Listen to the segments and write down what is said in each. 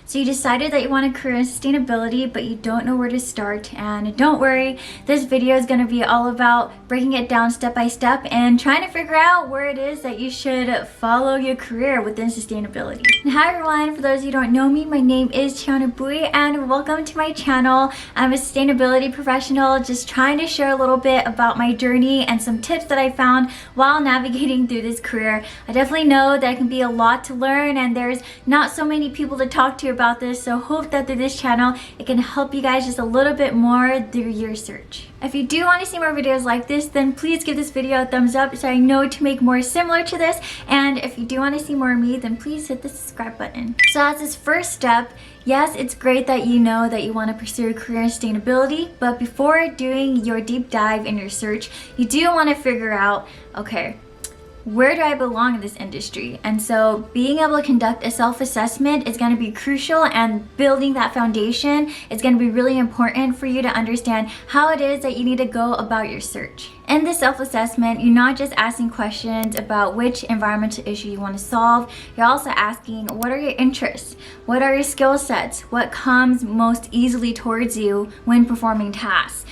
So you decided that you want a career in sustainability, but you don't know where to start. And don't worry, this video is going to be all about breaking it down step by step and trying to figure out where it is that you should follow your career within sustainability. And hi everyone, for those of you who don't know me, my name is Tyanna Bui and welcome to my channel. I'm a sustainability professional just trying to share a little bit about my journey and some tips that I found while navigating through this career. I definitely know that it can be a lot to learn and there's not so many people to talk to about this, so hope that through this channel it can help you guys just a little bit more through your search. If you do want to see more videos like this, then please give this video a thumbs up so I know to make more similar to this, and if you do want to see more of me, then please hit the subscribe button. So as this first step, yes, it's great that you know that you want to pursue a career in sustainability, but before doing your deep dive in your search, you do want to figure out, okay, where do I belong in this industry? And so being able to conduct a self-assessment is going to be crucial, and building that foundation is going to be really important for you to understand how it is that you need to go about your search. In this self-assessment, you're not just asking questions about which environmental issue you want to solve, you're also asking what are your interests, what are your skill sets, what comes most easily towards you when performing tasks,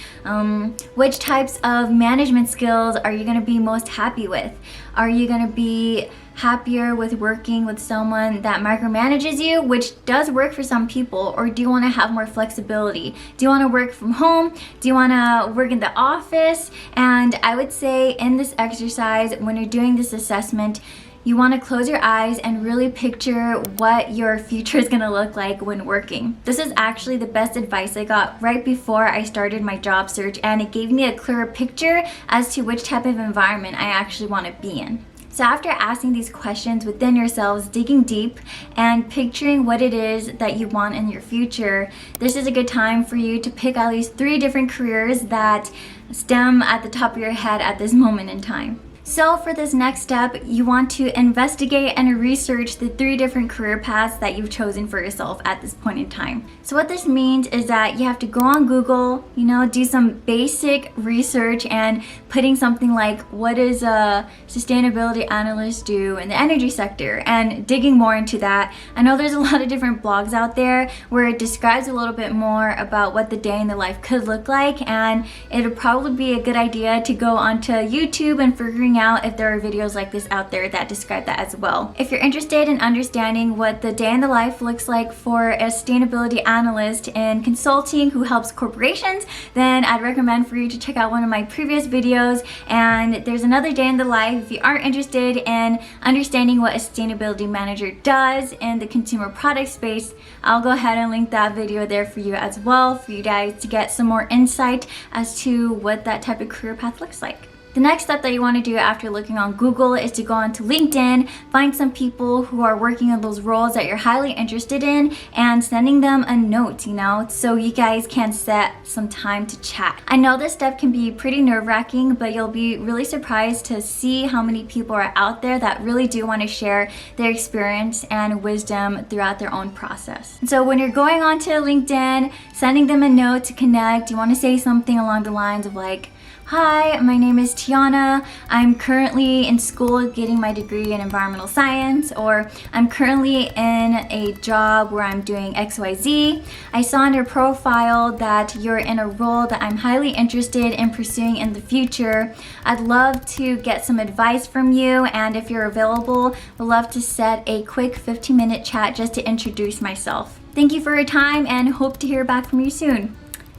which types of management skills are you going to be most happy with? Are you going to be happier with working with someone that micromanages you, which does work for some people, or do you want to have more flexibility? Do you want to work from home? Do you want to work in the office? And I would say in this exercise, when you're doing this assessment, you want to close your eyes and really picture what your future is going to look like when working. This is actually the best advice I got right before I started my job search, and it gave me a clearer picture as to which type of environment I actually want to be in. So after asking these questions within yourselves, digging deep and picturing what it is that you want in your future, this is a good time for you to pick at least 3 different careers that stem at the top of your head at this moment in time. So for this next step, you want to investigate and research the 3 different career paths that you've chosen for yourself at this point in time. So what this means is that you have to go on Google, do some basic research and putting something like, what does a sustainability analyst do in the energy sector, and digging more into that. I know there's a lot of different blogs out there where it describes a little bit more about what the day in the life could look like, and it would probably be a good idea to go onto YouTube and figuring out if there are videos like this out there that describe that as well. If you're interested in understanding what the day in the life looks like for a sustainability analyst in consulting who helps corporations, then I'd recommend for you to check out one of my previous videos. And there's another day in the life if you aren't interested in understanding what a sustainability manager does in the consumer product space. I'll go ahead and link that video there for you as well, for you guys to get some more insight as to what that type of career path looks like. The next step that you want to do after looking on Google is to go onto LinkedIn, find some people who are working on those roles that you're highly interested in, and sending them a note, so you guys can set some time to chat. I know this step can be pretty nerve-wracking, but you'll be really surprised to see how many people are out there that really do want to share their experience and wisdom throughout their own process. And so when you're going onto LinkedIn, sending them a note to connect, you want to say something along the lines of like, hi, my name is Tyanna. I'm currently in school getting my degree in environmental science, or I'm currently in a job where I'm doing XYZ. I saw in your profile that you're in a role that I'm highly interested in pursuing in the future. I'd love to get some advice from you, and if you're available, would love to set a quick 15-minute chat just to introduce myself. Thank you for your time and hope to hear back from you soon.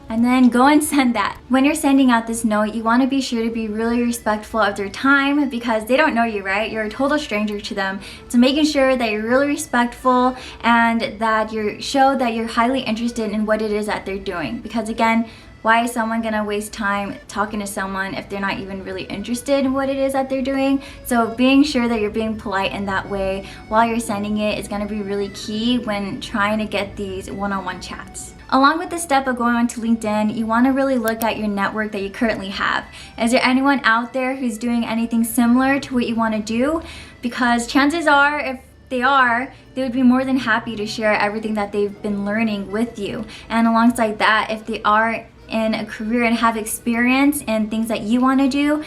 And then go and send that. When you're sending out this note, you want to be sure to be really respectful of their time, because they don't know you, right? You're a total stranger to them. So making sure that you're really respectful and that you show that you're highly interested in what it is that they're doing. Because again, why is someone gonna waste time talking to someone if they're not even really interested in what it is that they're doing? So being sure that you're being polite in that way while you're sending it is gonna be really key when trying to get these one-on-one chats. Along with the step of going onto LinkedIn, you want to really look at your network that you currently have. Is there anyone out there who's doing anything similar to what you want to do? Because chances are, if they would be more than happy to share everything that they've been learning with you. And alongside that, if they are in a career and have experience in things that you want to do,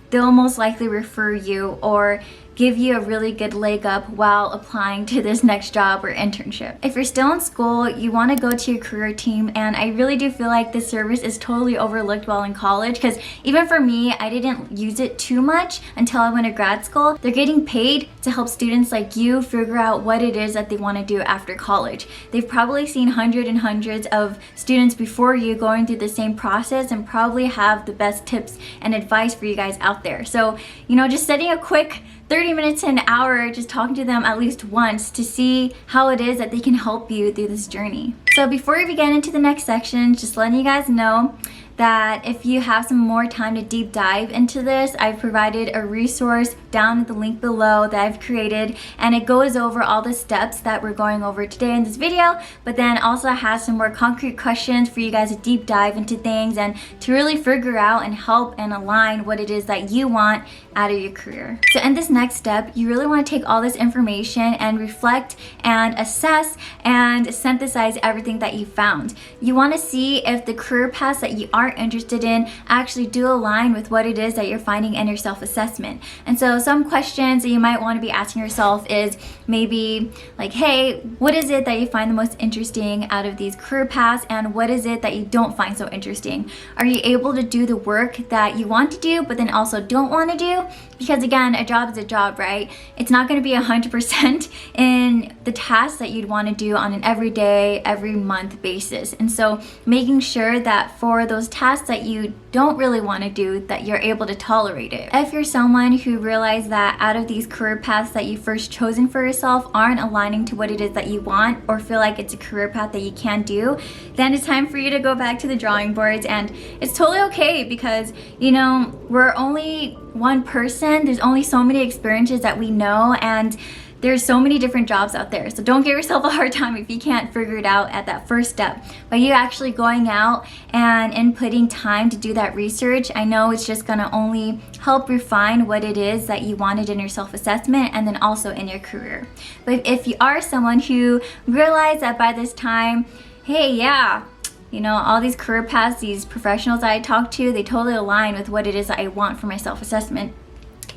they'll most likely refer you or give you a really good leg up while applying to this next job or internship. If you're still in school, you want to go to your career team, and I really do feel like this service is totally overlooked while in college, because even for me, I didn't use it too much until I went to grad school. They're getting paid to help students like you figure out what it is that they want to do after college. They've probably seen hundreds and hundreds of students before you going through the same process and probably have the best tips and advice for you guys out there. So, you know, just setting a quick 30 minutes to an hour, just talking to them at least once to see how it is that they can help you through this journey. So before we begin into the next section, just letting you guys know that if you have some more time to deep dive into this, I've provided a resource down in the link below that I've created, and it goes over all the steps that we're going over today in this video, but then also has some more concrete questions for you guys to deep dive into things and to really figure out and help and align what it is that you want out of your career. So in this next step, you really want to take all this information and reflect and assess and synthesize everything that you found. You want to see if the career paths that you are interested in actually do align with what it is that you're finding in your self-assessment. And so some questions that you might want to be asking yourself is maybe like, hey, what is it that you find the most interesting out of these career paths, and what is it that you don't find so interesting? Are you able to do the work that you want to do but then also don't want to do? Because again, a job is a job, right? It's not going to be 100% in the tasks that you'd want to do on an everyday, every month basis. And so making sure that for those tasks that you don't really want to do, that you're able to tolerate it. If you're someone who realized that out of these career paths that you first chosen for yourself aren't aligning to what it is that you want, or feel like it's a career path that you can do, then it's time for you to go back to the drawing boards. And it's totally okay, because you know, we're only one person. There's only so many experiences that we know, and there's so many different jobs out there. So don't give yourself a hard time if you can't figure it out at that first step. By you actually going out and inputting time to do that research, I know it's just gonna only help refine what it is that you wanted in your self-assessment and then also in your career. But if you are someone who realized that by this time, hey, yeah, you know, all these career paths, these professionals that I talk to, they totally align with what it is that I want for my self-assessment,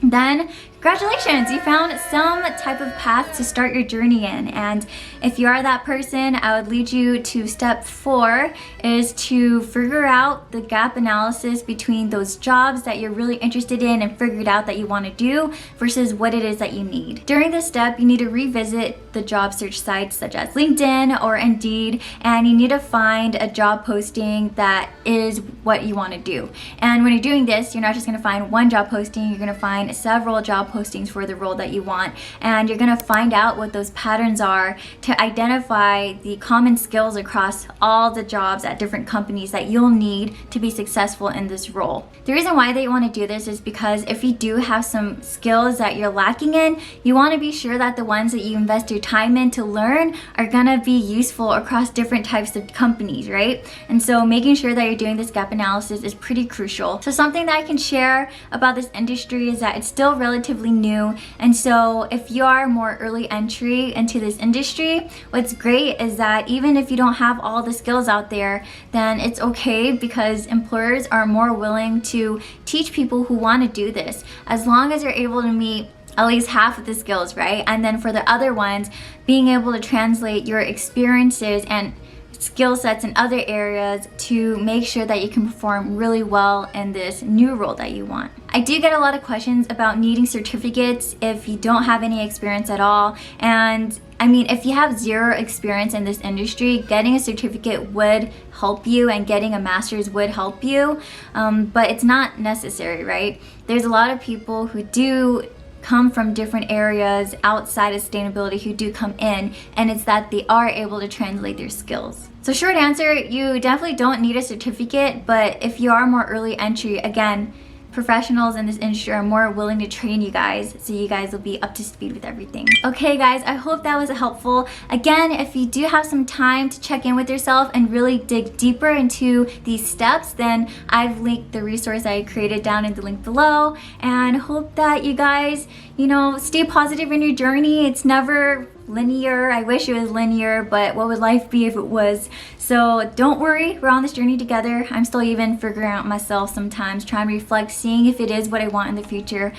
then congratulations, you found some type of path to start your journey in. And if you are that person, I would lead you to step 4, is to figure out the gap analysis between those jobs that you're really interested in and figured out that you want to do versus what it is that you need. During this step, you need to revisit the job search sites such as LinkedIn or Indeed, and you need to find a job posting that is what you want to do. And when you're doing this, you're not just going to find one job posting, you're going to find several job postings for the role that you want, and you're going to find out what those patterns are to identify the common skills across all the jobs at different companies that you'll need to be successful in this role. The reason why they want to do this is because if you do have some skills that you're lacking in, you want to be sure that the ones that you invest your time in to learn are going to be useful across different types of companies, right? And so making sure that you're doing this gap analysis is pretty crucial. So something that I can share about this industry is that it's still relatively new, and so if you are more early entry into this industry, what's great is that even if you don't have all the skills out there, then it's okay, because employers are more willing to teach people who want to do this, as long as you're able to meet at least half of the skills, right? And then for the other ones, being able to translate your experiences and skill sets in other areas to make sure that you can perform really well in this new role that you want. I do get a lot of questions about needing certificates if you don't have any experience at all. And I mean, if you have zero experience in this industry, getting a certificate would help you, and getting a master's would help you, but it's not necessary, right? There's a lot of people who do come from different areas outside of sustainability who do come in, and it's that they are able to translate their skills. So short answer, you definitely don't need a certificate, but if you are more early entry, again, professionals in this industry are more willing to train you guys, so you guys will be up to speed with everything. Okay guys, I hope that was helpful. Again, if you do have some time to check in with yourself and really dig deeper into these steps, then I've linked the resource I created down in the link below, and hope that you guys, you know, stay positive in your journey. It's never linear. I wish it was linear, but what would life be if it was? So don't worry, we're on this journey together. I'm still even figuring out myself sometimes, trying to reflect, seeing if it is what I want in the future.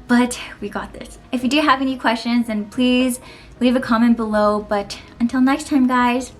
but we got this. If you do have any questions, then please leave a comment below. But until next time, guys,